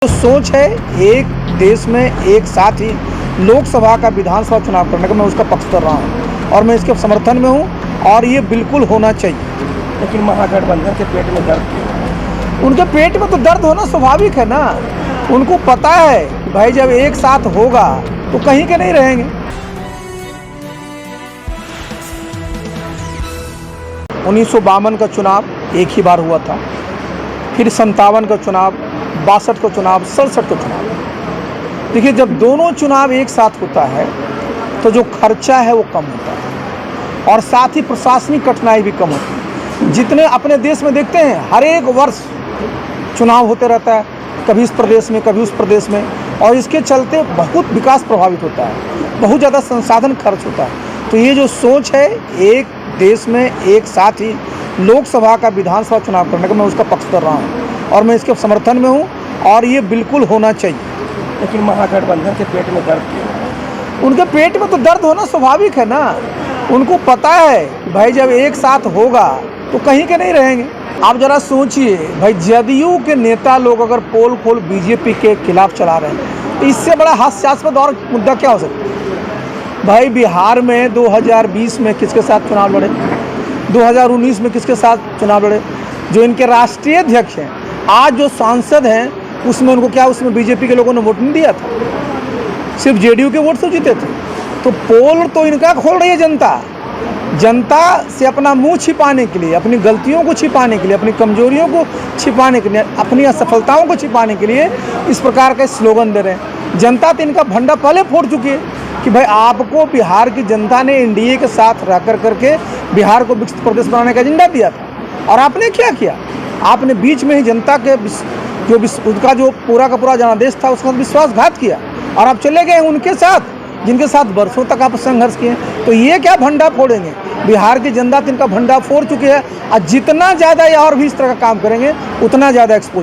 जो सोच है एक देश में एक साथ ही लोकसभा का विधानसभा चुनाव करने का, मैं उसका पक्ष कर रहा हूँ और मैं इसके समर्थन में हूँ और ये बिल्कुल होना चाहिए। लेकिन महागठबंधन के पेट में दर्द क्यों है? उनके पेट में तो दर्द होना स्वाभाविक है ना। उनको पता है कि भाई जब एक साथ होगा तो कहीं के नहीं रहेंगे। 1952 का चुनाव एक ही बार हुआ था, फिर 57 का चुनाव, 62 का चुनाव, 67 का चुनाव। देखिए, जब दोनों चुनाव एक साथ होता है तो जो खर्चा है वो कम होता है और साथ ही प्रशासनिक कठिनाई भी कम होती है। जितने अपने देश में देखते हैं, हर एक वर्ष चुनाव होते रहता है, कभी इस प्रदेश में कभी उस प्रदेश में, और इसके चलते बहुत विकास प्रभावित होता है, बहुत ज़्यादा संसाधन खर्च होता है। तो ये जो सोच है एक देश में एक साथ ही लोकसभा का विधानसभा चुनाव करने का, मैं उसका पक्ष कर रहा हूँ और मैं इसके समर्थन में हूँ और ये बिल्कुल होना चाहिए। लेकिन महागठबंधन के पेट में दर्द क्यों है? उनके पेट में तो दर्द होना स्वाभाविक है ना। उनको पता है कि भाई जब एक साथ होगा तो कहीं के नहीं रहेंगे। आप जरा सोचिए भाई, जदयू के नेता लोग अगर पोल खोल बीजेपी के खिलाफ चला रहे हैं तो इससे बड़ा हास्यास्पद और मुद्दा क्या हो सकता है? भाई बिहार में 2020 में किसके साथ चुनाव लड़े, 2019 में किसके साथ चुनाव लड़े? जो इनके राष्ट्रीय अध्यक्ष हैं, आज जो सांसद हैं, उसमें उनको क्या, उसमें बीजेपी के लोगों ने वोट नहीं दिया था, सिर्फ जेडीयू के वोट से जीते थे। तो पोल तो इनका खोल रही है जनता से अपना मुंह छिपाने के लिए, अपनी गलतियों को छिपाने के लिए, अपनी कमजोरियों को छिपाने के लिए, अपनी असफलताओं को छिपाने के लिए इस प्रकार का स्लोगन दे रहे हैं। जनता तो इनका भंडा पहले फोड़ चुकी है कि भाई आपको बिहार की जनता ने एनडीए के साथ रह करके बिहार को विकसित प्रदेश बनाने का एजेंडा दिया था, और आपने क्या किया? आपने बीच में ही जनता के जो उनका जो पूरा का पूरा जनादेश था उसका विश्वासघात किया और आप चले गए उनके साथ जिनके साथ वर्षों तक आप संघर्ष किए। तो ये क्या भंडा फोड़ेंगे? बिहार की जनता तो इनका भंडा फोड़ चुकी है और जितना ज़्यादा ये और भी इस तरह का काम करेंगे उतना ज़्यादा एक्सपोज